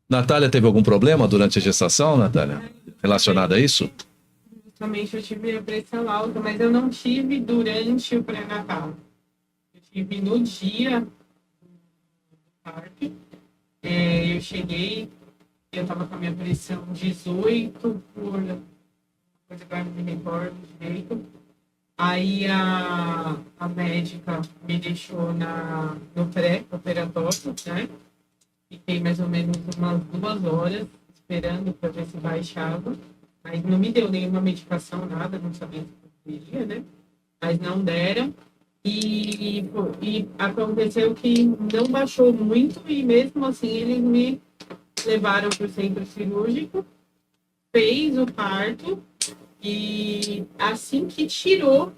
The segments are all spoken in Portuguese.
Natália, teve algum problema durante a gestação, Natália? Relacionado a isso? Justamente eu tive a pressão alta, mas eu não tive durante o pré-natal. Eu tive no dia do parto. Eu cheguei, eu estava com a minha pressão 18 por... Coisa agora não me recordo direito. Aí a médica me deixou no pré-operatório, né? Fiquei mais ou menos umas 2 horas esperando para ver se baixava. Mas não me deu nenhuma medicação, nada, não sabia se poderia, né? Mas não deram. E aconteceu que não baixou muito e mesmo assim eles me levaram para o centro cirúrgico, fez o parto e assim que tirou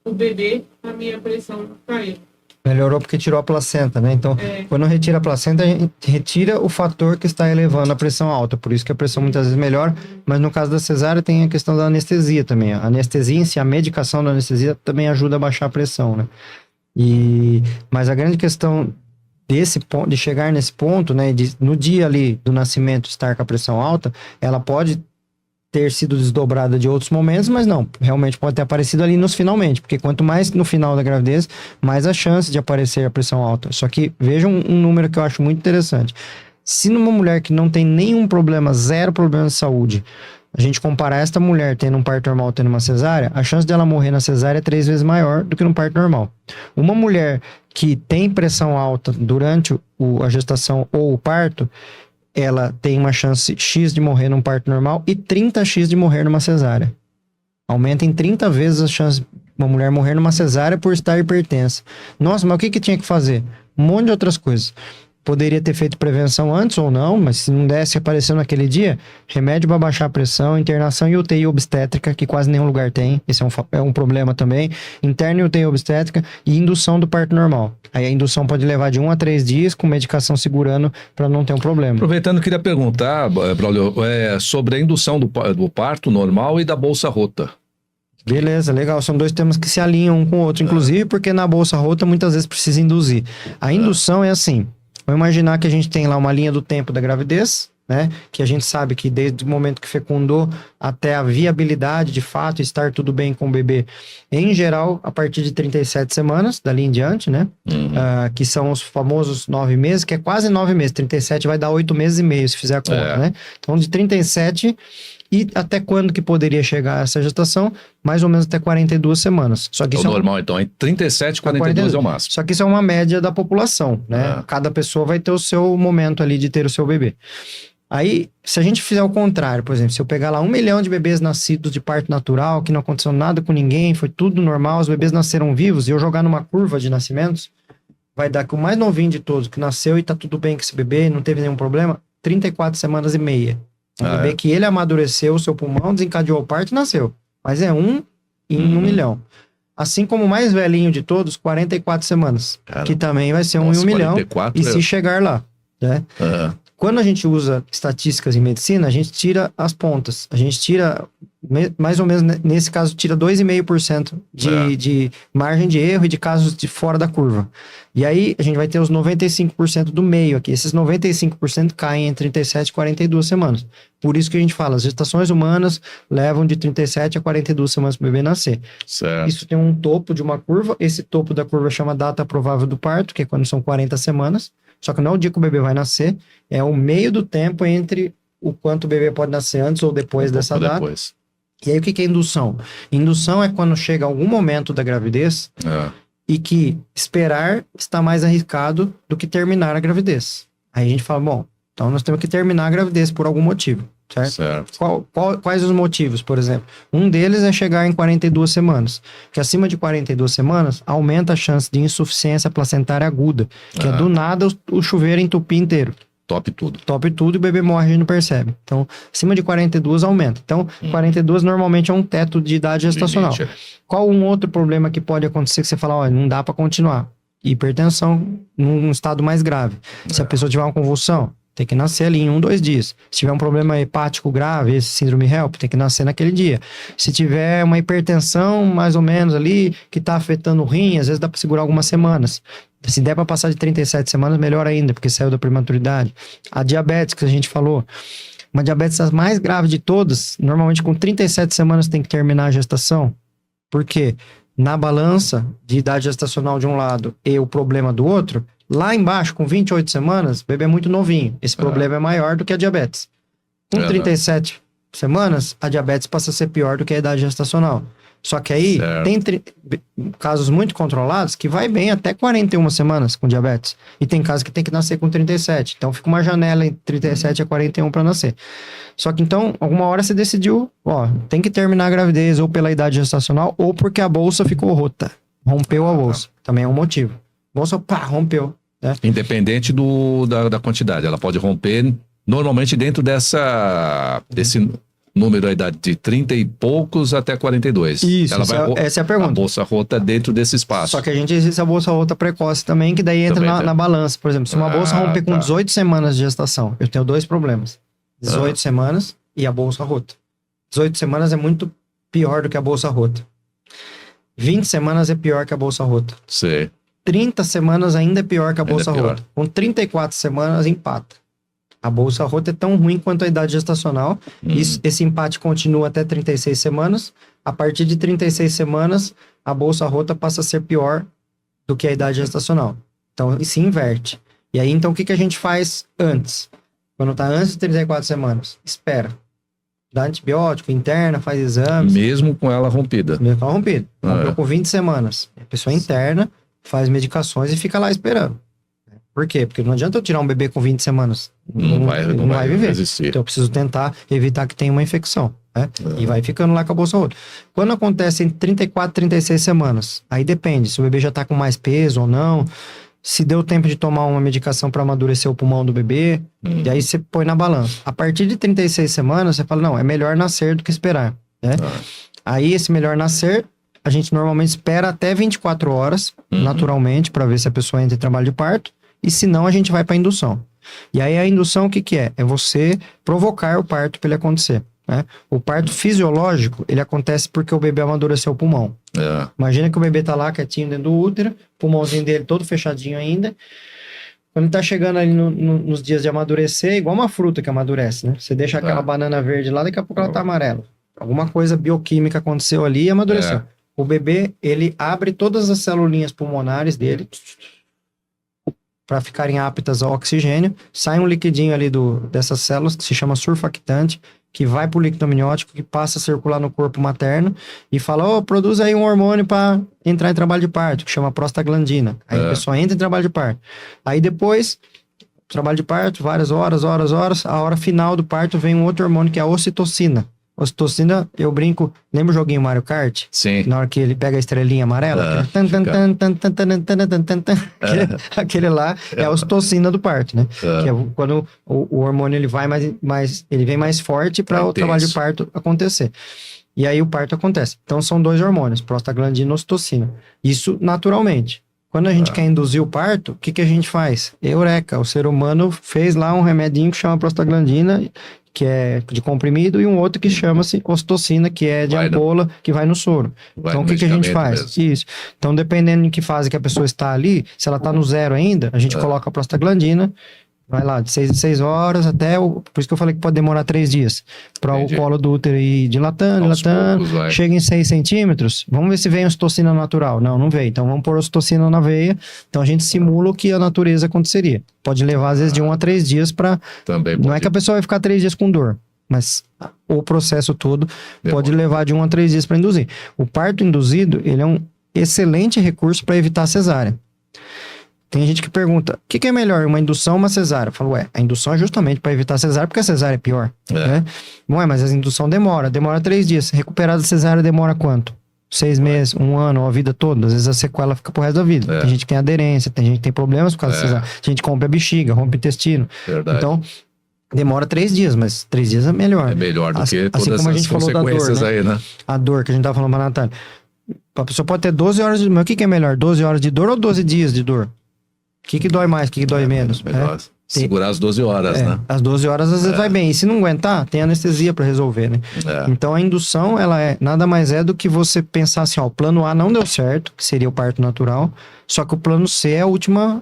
o bebê, a minha pressão caiu. Melhorou porque tirou a placenta, né? Então, quando retira a placenta, a gente retira o fator que está elevando a pressão alta. Por isso que a pressão muitas vezes melhora. Mas no caso da cesárea, tem a questão da anestesia também. A anestesia em si, a medicação da anestesia também ajuda a baixar a pressão, né? Mas a grande questão desse ponto, de chegar nesse ponto, né? No dia ali do nascimento estar com a pressão alta, ela pode ter sido desdobrada de outros momentos, mas não, realmente pode ter aparecido ali nos finalmente, porque quanto mais no final da gravidez, mais a chance de aparecer a pressão alta. Só que vejam um número que eu acho muito interessante. Se numa mulher que não tem nenhum problema, zero problema de saúde, a gente comparar esta mulher tendo um parto normal, tendo uma cesárea, a chance dela morrer na cesárea é 3 vezes maior do que no parto normal. Uma mulher que tem pressão alta durante a gestação ou o parto, ela tem uma chance X de morrer num parto normal e 30x de morrer numa cesárea. Aumenta em 30 vezes a chance de uma mulher morrer numa cesárea por estar hipertensa. Nossa, mas o que tinha que fazer? Um monte de outras coisas. Poderia ter feito prevenção antes ou não, mas se não desse, apareceu naquele dia, remédio para baixar a pressão, internação e UTI obstétrica, que quase nenhum lugar tem, esse é um problema também, interna e UTI obstétrica e indução do parto normal. Aí a indução pode levar de 1 a 3 dias com medicação segurando para não ter um problema. Aproveitando, queria perguntar, Braulio, sobre a indução do parto normal e da bolsa rota. Beleza, legal. São 2 temas que se alinham um com o outro, inclusive porque na bolsa rota muitas vezes precisa induzir. A indução é assim, vamos imaginar que a gente tem lá uma linha do tempo da gravidez, né? Que a gente sabe que desde o momento que fecundou até a viabilidade de fato, estar tudo bem com o bebê, em geral, a partir de 37 semanas, dali em diante, né? Que são os famosos 9 meses, que é quase 9 meses. 37 vai dar 8 meses e meio, se fizer a conta, né? Então, de 37 e até quando que poderia chegar essa gestação? Mais ou menos até 42 semanas. Só que o normal, então, é 37 e 42 é o máximo. Só que isso é uma média da população, né? Cada pessoa vai ter o seu momento ali de ter o seu bebê. Aí, se a gente fizer o contrário, por exemplo, se eu pegar lá 1 milhão de bebês nascidos de parto natural, que não aconteceu nada com ninguém, foi tudo normal, os bebês nasceram vivos, e eu jogar numa curva de nascimentos, vai dar que o mais novinho de todos, que nasceu e tá tudo bem com esse bebê, não teve nenhum problema, 34 semanas e meia. Um bebê que ele amadureceu o seu pulmão, desencadeou o parto e nasceu. Mas é 1 em 1 milhão. Assim como o mais velhinho de todos, 44 semanas. Cara, que também vai ser 1 em 1 milhão. E se chegar lá, né? Quando a gente usa estatísticas em medicina, a gente tira as pontas. A gente tira, mais ou menos, nesse caso, tira 2,5% de margem de erro e de casos de fora da curva. E aí, a gente vai ter os 95% do meio aqui. Esses 95% caem em 37 e 42 semanas. Por isso que a gente fala, as gestações humanas levam de 37 a 42 semanas para o bebê nascer. Certo. Isso tem um topo de uma curva. Esse topo da curva chama data provável do parto, que é quando são 40 semanas. Só que não é o dia que o bebê vai nascer, é o meio do tempo entre o quanto o bebê pode nascer antes ou depois dessa data. E aí o que é indução? Indução é quando chega algum momento da gravidez e que esperar está mais arriscado do que terminar a gravidez. Aí a gente fala, bom, então nós temos que terminar a gravidez por algum motivo. Certo. Quais os motivos, por exemplo? Um deles é chegar em 42 semanas. Que acima de 42 semanas, aumenta a chance de insuficiência placentária aguda. Que é do nada o chuveiro entupir inteiro. Top tudo. Top tudo e o bebê morre e não percebe. Então, acima de 42 aumenta. Então, 42 normalmente é um teto de idade gestacional. Qual um outro problema que pode acontecer que você fala, olha, não dá para continuar? Hipertensão num estado mais grave. Se a pessoa tiver uma convulsão, tem que nascer ali em 1, 2 dias. Se tiver um problema hepático grave, esse síndrome HELP, tem que nascer naquele dia. Se tiver uma hipertensão, mais ou menos ali, que tá afetando o rim, às vezes dá para segurar algumas semanas. Se der para passar de 37 semanas, melhor ainda, porque saiu da prematuridade. A diabetes, que a gente falou, uma diabetes a mais grave de todas, normalmente com 37 semanas tem que terminar a gestação. Por quê? Na balança de idade gestacional de um lado e o problema do outro, lá embaixo, com 28 semanas, o bebê é muito novinho. Esse problema é maior do que a diabetes. Com 37 semanas, a diabetes passa a ser pior do que a idade gestacional. Só que aí, tem casos muito controlados que vai bem até 41 semanas com diabetes. E tem casos que tem que nascer com 37. Então, fica uma janela entre 37 e 41 para nascer. Só que então, alguma hora você decidiu, tem que terminar a gravidez ou pela idade gestacional ou porque a bolsa ficou rota. Rompeu a bolsa. Também é um motivo. Bolsa, rompeu. Né? Independente da quantidade. Ela pode romper normalmente dentro desse número da idade de 30 e poucos até 42. Isso, essa é a pergunta. A bolsa rota dentro desse espaço. Só que a gente existe a bolsa rota precoce também, que daí entra na balança. Por exemplo, se uma bolsa romper com 18 semanas de gestação, eu tenho 2 problemas. 18 semanas e a bolsa rota. 18 semanas é muito pior do que a bolsa rota. 20 semanas é pior que a bolsa rota. Sim. 30 semanas ainda é pior que a bolsa rota. Com 34 semanas, empata. A bolsa rota é tão ruim quanto a idade gestacional. Esse empate continua até 36 semanas. A partir de 36 semanas, a bolsa rota passa a ser pior do que a idade gestacional. Então, se inverte. E aí, então, o que a gente faz antes? Quando está antes de 34 semanas? Espera. Dá antibiótico, interna, faz exames. Mesmo com ela rompida. Mesmo com ela rompida. Rompeu com 20 semanas. A pessoa interna, faz medicações e fica lá esperando. Por quê? Porque não adianta eu tirar um bebê com 20 semanas. Não vai viver. Existir. Então eu preciso tentar evitar que tenha uma infecção. Né? E vai ficando lá com a bolsa rota. Quando acontece em 34, 36 semanas, aí depende se o bebê já está com mais peso ou não, se deu tempo de tomar uma medicação para amadurecer o pulmão do bebê, e aí você põe na balança. A partir de 36 semanas, você fala, não, é melhor nascer do que esperar. Né? Aí esse melhor nascer, a gente normalmente espera até 24 horas, naturalmente, para ver se a pessoa entra em trabalho de parto. E se não, a gente vai para a indução. E aí a indução o que é? É você provocar o parto para ele acontecer. Né? O parto fisiológico, ele acontece porque o bebê amadureceu o pulmão. Imagina que o bebê tá lá quietinho dentro do útero, o pulmãozinho dele todo fechadinho ainda. Quando ele tá chegando ali nos dias de amadurecer, igual uma fruta que amadurece, né? Você deixa aquela banana verde lá, daqui a pouco ela tá amarela. Alguma coisa bioquímica aconteceu ali e amadureceu. O bebê, ele abre todas as celulinhas pulmonares dele para ficarem aptas ao oxigênio, sai um liquidinho ali dessas células, que se chama surfactante, que vai para o líquido amniótico, que passa a circular no corpo materno, e fala, produz aí um hormônio para entrar em trabalho de parto, que chama prostaglandina. Aí a pessoa entra em trabalho de parto. Aí depois, trabalho de parto, várias horas, a hora final do parto vem um outro hormônio, que é a ocitocina. Ocitocina, eu brinco, lembra o joguinho Mario Kart? Sim. Na hora que ele pega a estrelinha amarela, aquele lá é a ocitocina do parto, né? Que é quando o hormônio ele vai ele vem mais forte para o trabalho de parto acontecer. E aí o parto acontece. Então são 2 hormônios, prostaglandina e ocitocina. Isso naturalmente. Quando a gente quer induzir o parto, o que a gente faz? Eureka, o ser humano fez lá um remedinho que chama prostaglandina, que é de comprimido, e um outro que chama-se ocitocina, que é de ampola, que vai no soro. Então, o que a gente faz? Mesmo. Isso. Então, dependendo em que fase que a pessoa está ali, se ela está no 0 ainda, a gente coloca a prostaglandina, vai lá, de 6 horas até... Por isso que eu falei que pode demorar 3 dias. Para o colo do útero ir dilatando, poucos, chega em 6 centímetros. Vamos ver se vem ocitocina natural. Não veio. Então, vamos pôr ocitocina na veia. Então, a gente simula o que a natureza aconteceria. Pode levar, às vezes, de 1 a 3 dias para... Não é que a pessoa vai ficar 3 dias com dor, mas o processo todo pode levar de 1 a 3 dias para induzir. O parto induzido, ele é um excelente recurso para evitar a cesárea. Tem gente que pergunta, o que é melhor, uma indução ou uma cesárea? Eu falo, a indução é justamente para evitar a cesárea, porque a cesárea é pior. Né? Mas a indução demora 3 dias. Recuperar da cesárea demora quanto? 6 meses, 1 ano, a vida toda. Às vezes a sequela fica pro resto da vida. Tem gente que tem aderência, tem gente que tem problemas por causa da cesárea. Tem gente que rompe a bexiga, rompe o intestino. Então, demora 3 dias, mas 3 dias é melhor. É melhor do que todas como a gente as consequências falou da dor, aí, né? A dor que a gente tava falando pra Natália. A pessoa pode ter 12 horas de dor. Mas o que é melhor? 12 horas de dor ou 12 dias de dor? O que dói mais? O que dói menos? Segurar as 12 horas, né? Às 12 horas às vezes vai bem. E se não aguentar, tem anestesia para resolver, né? Então a indução, ela nada mais é do que você pensar assim, ó, o plano A não deu certo, que seria o parto natural, só que o plano C é a última,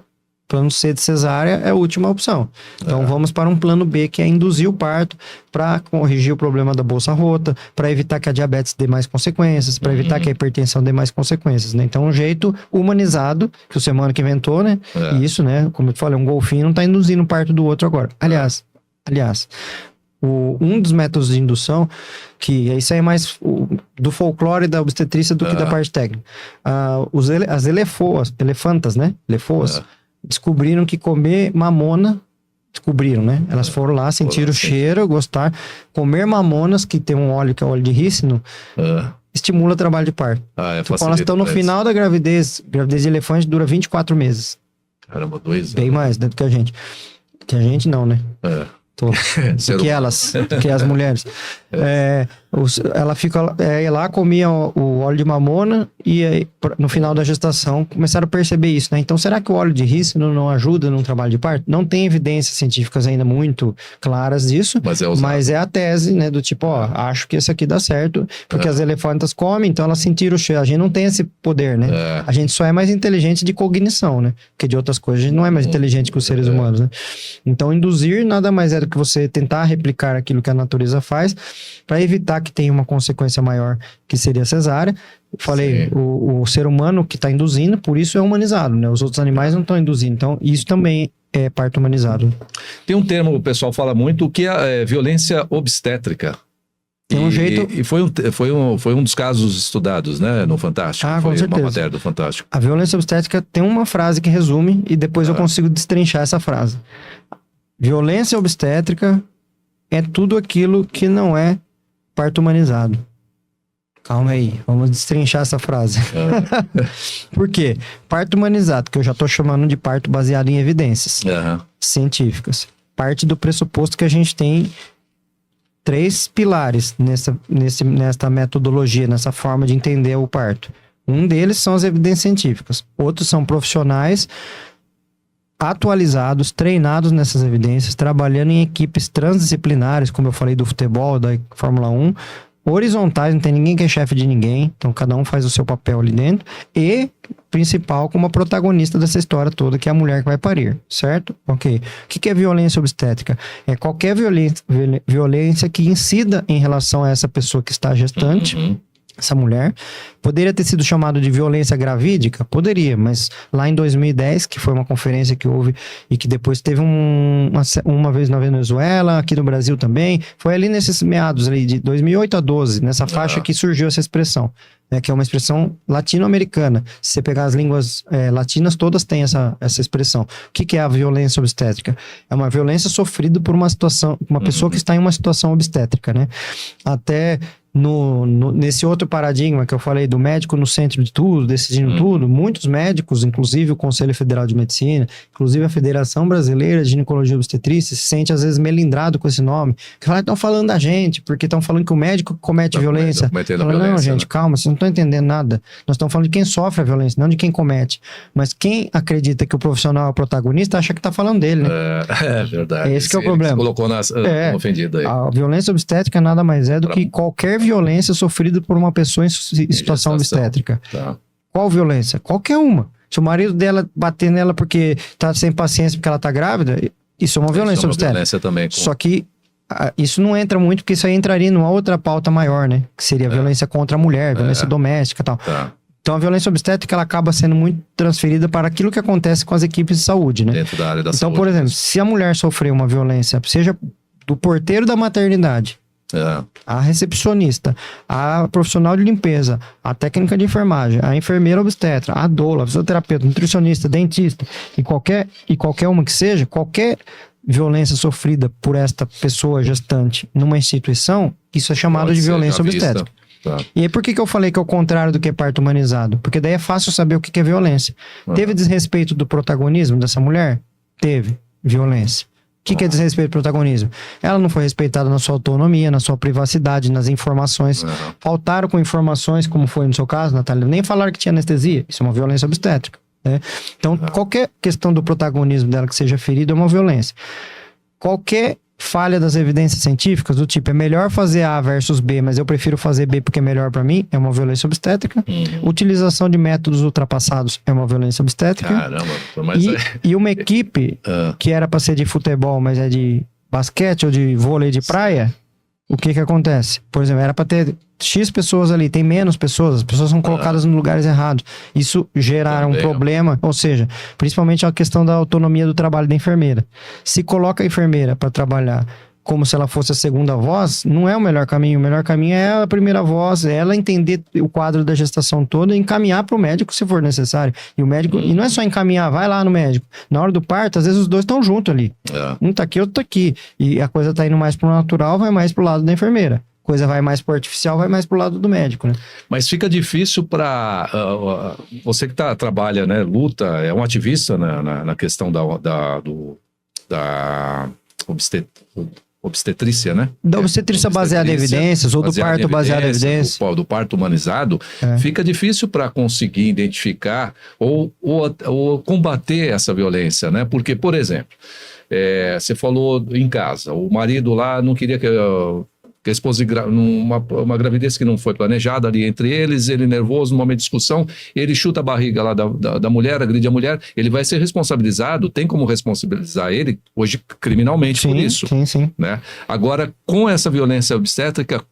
plano C de cesárea é a última opção. Então vamos para um plano B, que é induzir o parto para corrigir o problema da bolsa rota, para evitar que a diabetes dê mais consequências, para evitar que a hipertensão dê mais consequências, né? Então um jeito humanizado, que o Semana que inventou, né? E isso, né? Como eu te falei, um golfinho não está induzindo o parto do outro agora. Aliás, um dos métodos de indução, que isso aí é mais do folclore da obstetrícia do que da parte técnica. As elefantas, né? Lefoas, descobriram que comer mamona, né? Elas foram lá, sentiram o cheiro, gostaram. Comer mamonas, que tem um óleo que é óleo de rícino, estimula o trabalho de parto. Então, elas estão no final da gravidez de elefante dura 24 meses. Caramba, 2 anos. Bem mais, né, do que a gente. Que a gente não, né? Do que as mulheres. Ela fica lá, comia o óleo de mamona e aí, no final da gestação começaram a perceber isso, né? Então, será que o óleo de rícino não ajuda no trabalho de parto? Não tem evidências científicas ainda muito claras disso, mas é a tese, né? Do tipo, ó, acho que esse aqui dá certo, porque as elefantas comem, então elas sentiram o cheiro. A gente não tem esse poder, né? A gente só é mais inteligente de cognição, né? Porque de outras coisas a gente não é mais inteligente que os seres humanos, né? Então, induzir nada mais é do que você tentar replicar aquilo que a natureza faz para evitar que tenha uma consequência maior, que seria a cesárea. Falei, o ser humano que está induzindo, por isso é humanizado, né? Os outros animais não estão induzindo. Então, isso também é parto humanizado. Tem um termo, o pessoal fala muito, o que é violência obstétrica. Tem um jeito... E foi um dos casos estudados, né? No Fantástico. Com certeza. Uma matéria do Fantástico. A violência obstétrica tem uma frase que resume e depois eu consigo destrinchar essa frase. Violência obstétrica é tudo aquilo que não é parto humanizado. Calma aí, vamos destrinchar essa frase. Por quê? Parto humanizado, que eu já estou chamando de parto baseado em evidências científicas. Parte do pressuposto que a gente tem 3 pilares nesta metodologia, nessa forma de entender o parto. Um deles são as evidências científicas. Outros são profissionais atualizados, treinados nessas evidências, trabalhando em equipes transdisciplinares, como eu falei do futebol, da Fórmula 1, horizontais, não tem ninguém que é chefe de ninguém, então cada um faz o seu papel ali dentro, e principal como a protagonista dessa história toda, que é a mulher que vai parir, certo? Ok. O que é violência obstétrica? É qualquer violência que incida em relação a essa pessoa que está gestante, essa mulher. Poderia ter sido chamado de violência gravídica? Poderia, mas lá em 2010, que foi uma conferência que houve e que depois teve uma vez na Venezuela, aqui no Brasil também, foi ali nesses meados ali de 2008 a 12, nessa faixa que surgiu essa expressão, né, que é uma expressão latino-americana. Se você pegar as línguas latinas, todas têm essa expressão. O que é a violência obstétrica? É uma violência sofrida por uma situação, uma pessoa que está em uma situação obstétrica, né? Até nesse outro paradigma que eu falei do médico no centro de tudo, decidindo tudo, muitos médicos, inclusive o Conselho Federal de Medicina, inclusive a Federação Brasileira de Ginecologia e Obstetrícia, se sente às vezes melindrado com esse nome, que fala, estão falando da gente, porque estão falando que o médico comete violência. Não, gente, calma, vocês não estão entendendo nada. Nós estamos falando de quem sofre a violência, não de quem comete. Mas quem acredita que o profissional é o protagonista, acha que está falando dele, né? É verdade. Esse que é o problema. Você colocou ofendido aí. A violência obstétrica nada mais é do que qualquer violência sofrida por uma pessoa em situação obstétrica. Qual violência? Qualquer uma. Se o marido dela bater nela porque tá sem paciência porque ela tá grávida, isso é uma violência obstétrica. Violência também. Só que isso não entra muito, porque isso aí entraria numa outra pauta maior, né? Que seria a violência contra a mulher, violência doméstica e tal. Então a violência obstétrica ela acaba sendo muito transferida para aquilo que acontece com as equipes de saúde, né? Dentro da área da saúde. Então, por exemplo, se a mulher sofrer uma violência, seja do porteiro da maternidade, a recepcionista, a profissional de limpeza, a técnica de enfermagem, a enfermeira obstetra, a doula, a fisioterapeuta, nutricionista, dentista e qualquer uma que seja, qualquer violência sofrida por esta pessoa gestante numa instituição, isso é chamado de violência obstétrica. E aí por que eu falei que é o contrário do que é parto humanizado? Porque daí é fácil saber o que é violência. Teve desrespeito do protagonismo dessa mulher? Teve. Violência. O que é desrespeito ao protagonismo? Ela não foi respeitada na sua autonomia, na sua privacidade, nas informações. Faltaram com informações, como foi no seu caso, Natália. Nem falaram que tinha anestesia. Isso é uma violência obstétrica. né? Então, qualquer questão do protagonismo dela que seja ferida é uma violência. Qualquer falha das evidências científicas, do tipo, é melhor fazer A versus B, mas eu prefiro fazer B porque é melhor para mim, é uma violência obstétrica. Utilização de métodos ultrapassados é uma violência obstétrica. Caramba, mas... E uma equipe que era para ser de futebol, mas é de basquete ou de vôlei de praia, o que acontece? Por exemplo, era para ter X pessoas ali, tem menos pessoas, as pessoas são colocadas em lugares errados. Isso gera um problema, ou seja, principalmente a questão da autonomia do trabalho da enfermeira. Se coloca a enfermeira para trabalhar como se ela fosse a segunda voz, não é o melhor caminho. O melhor caminho é a primeira voz, é ela entender o quadro da gestação toda e encaminhar para o médico se for necessário. E o médico, e não é só encaminhar, vai lá no médico. Na hora do parto, às vezes os dois estão juntos ali. Um tá aqui, outro tá aqui. E a coisa tá indo mais pro natural, vai mais pro lado da enfermeira. Coisa vai mais pro artificial, vai mais pro lado do médico, né? Mas fica difícil para você que trabalha, né, luta, é um ativista na questão da obstetrícia, né? Da obstetrícia baseada em evidências, ou do parto baseado em evidências. Do parto humanizado, fica difícil para conseguir identificar ou combater essa violência, né? Porque, por exemplo, você falou em casa, o marido lá não queria que a esposa, uma gravidez que não foi planejada ali entre eles, ele nervoso, numa discussão, ele chuta a barriga lá da mulher, agride a mulher, ele vai ser responsabilizado, tem como responsabilizar ele, hoje, criminalmente, por isso. Sim. Né? Agora, com essa violência obstétrica,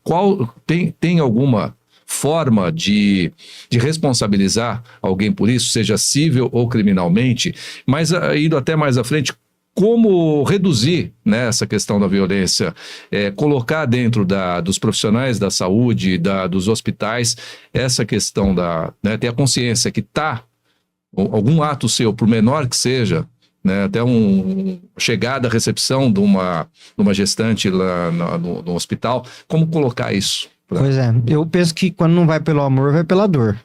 tem alguma forma de responsabilizar alguém por isso, seja civil ou criminalmente, mas indo até mais à frente, como reduzir, né, essa questão da violência, colocar dentro dos profissionais da saúde, dos hospitais, essa questão né, ter a consciência que algum ato seu, por menor que seja, né, até chegada à recepção de uma gestante lá no hospital, como colocar isso? Pois é, eu penso que quando não vai pelo amor, vai pela dor.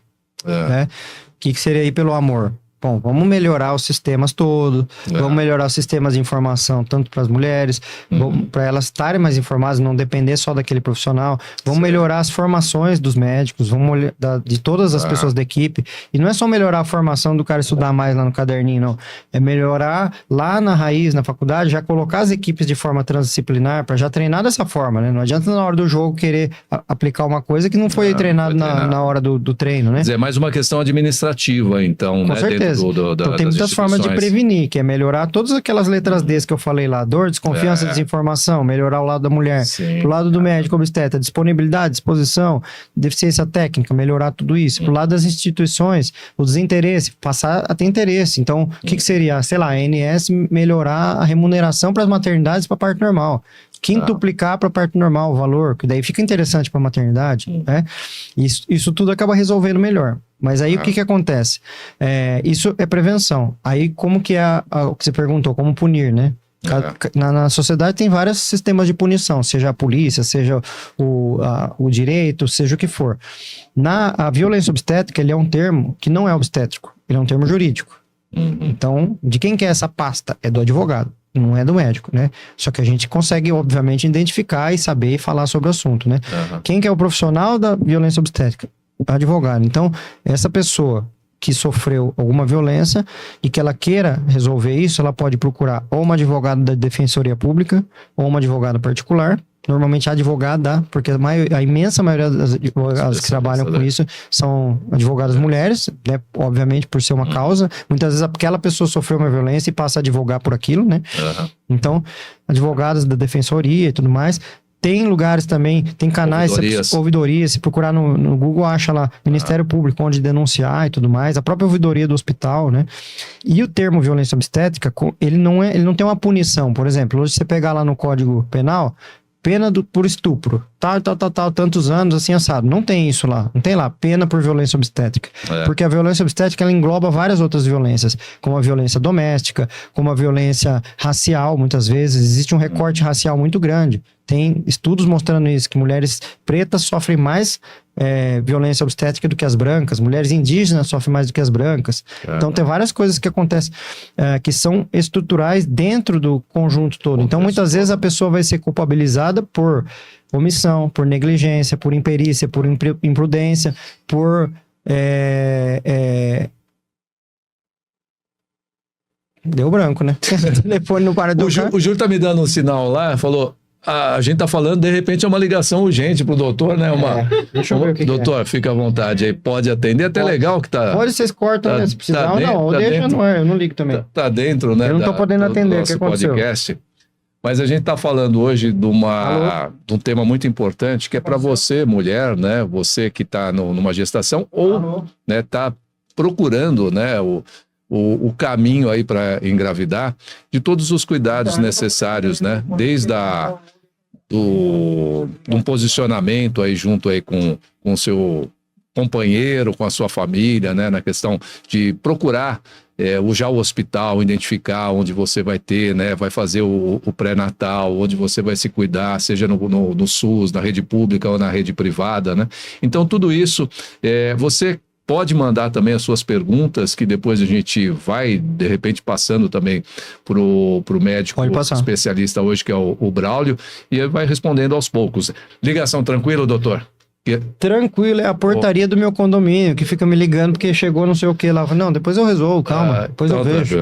Né? O que seria aí pelo amor? Bom, vamos melhorar os sistemas todos, vamos melhorar os sistemas de informação, tanto para as mulheres, para elas estarem mais informadas, não depender só daquele profissional. Vamos melhorar as formações dos médicos, de todas as pessoas da equipe. E não é só melhorar a formação do cara estudar mais lá no caderninho, não. É melhorar lá na raiz, na faculdade, já colocar as equipes de forma transdisciplinar para já treinar dessa forma, né? Não adianta na hora do jogo querer aplicar uma coisa que não foi treinado na hora do treino, né? Quer dizer, é mais uma questão administrativa, então, com né? certeza. Então tem muitas formas de prevenir, que é melhorar todas aquelas letras D que eu falei lá, dor, desconfiança, desinformação, melhorar o lado da mulher, pro lado do médico obstetra, disponibilidade, disposição, deficiência técnica, melhorar tudo isso, pro lado das instituições, o desinteresse, passar a ter interesse. Então, o que seria? Sei lá, a ANS melhorar a remuneração para as maternidades para parto normal. Quintuplicar para parto normal o valor, que daí fica interessante para a maternidade, né? Isso tudo acaba resolvendo melhor. Mas aí o que acontece? Isso é prevenção. Aí como que o que você perguntou, como punir, né? Na sociedade tem vários sistemas de punição, seja a polícia, seja o direito, seja o que for. A violência obstétrica, ele é um termo que não é obstétrico, ele é um termo jurídico. Então, de quem que é essa pasta? É do advogado, não é do médico, né? Só que a gente consegue, obviamente, identificar e saber e falar sobre o assunto, né? Quem que é o profissional da violência obstétrica? Advogado. Então, essa pessoa que sofreu alguma violência e que ela queira resolver isso, ela pode procurar ou uma advogada da Defensoria Pública ou uma advogada particular. Normalmente a advogada, porque a imensa maioria das advogadas que trabalham com isso são advogadas mulheres, né? Obviamente por ser uma causa. Muitas vezes aquela pessoa sofreu uma violência e passa a advogar por aquilo, né? Então, advogadas da Defensoria e tudo mais. Tem lugares também, tem canais, ouvidorias, se procurar no Google, acha lá Ministério Público, onde denunciar e tudo mais, a própria ouvidoria do hospital, né? E o termo violência obstétrica, ele não tem uma punição. Por exemplo, hoje você pegar lá no Código Penal, pena por estupro, tal, tantos anos, assim, assado. Não tem isso lá. Não tem lá pena por violência obstétrica. Porque a violência obstétrica, ela engloba várias outras violências, como a violência doméstica, como a violência racial, muitas vezes. Existe um recorte racial muito grande. Tem estudos mostrando isso, que mulheres pretas sofrem mais violência obstétrica do que as brancas, mulheres indígenas sofrem mais do que as brancas. Então tem várias coisas que acontecem que são estruturais dentro do conjunto todo. Então muitas vezes a pessoa vai ser culpabilizada por omissão, por negligência, por imperícia, por imprudência, por Deu branco, né? O telefone não para de tocar. O Júlio tá me dando um sinal lá, falou... A gente tá falando, de repente, é uma ligação urgente pro doutor, né? Deixa eu ver o que doutor, fica à vontade aí, pode atender, até Pode. legal que tá... Pode, vocês cortam, né? Se precisar ou dentro, não. Ou deixa no ar, eu não ligo também. Tá dentro, né? Eu não tô podendo atender, o que nosso aconteceu? podcast. Mas a gente tá falando hoje de um tema muito importante, que é para você, mulher, né? Você que tá numa gestação ou né, tá procurando, né? O caminho aí para engravidar, de todos os cuidados necessários, né? Desde um posicionamento aí junto aí com o seu companheiro, com a sua família, né? Na questão de procurar o hospital, identificar onde você vai ter, né? Vai fazer o pré-natal, onde você vai se cuidar, seja no SUS, na rede pública ou na rede privada, né? Então, tudo isso, você pode mandar também as suas perguntas, que depois a gente vai, de repente, passando também pro médico especialista hoje, que é o Braulio, e ele vai respondendo aos poucos. Ligação tranquila, doutor? Tranquilo, é a portaria do meu condomínio que fica me ligando porque chegou não sei o que lá. Não, depois eu resolvo, calma, depois eu vejo.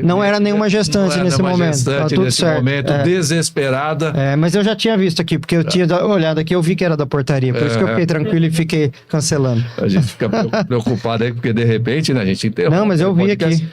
Não era nenhuma gestante nesse momento. Tá tudo certo. Momento, desesperada. Mas eu já tinha visto aqui, porque eu tinha olhado aqui, eu vi que era da portaria, por isso que eu fiquei tranquilo e fiquei cancelando. A gente fica preocupado aí, porque de repente, né, a gente interrompe. Não, mas eu vi aqui.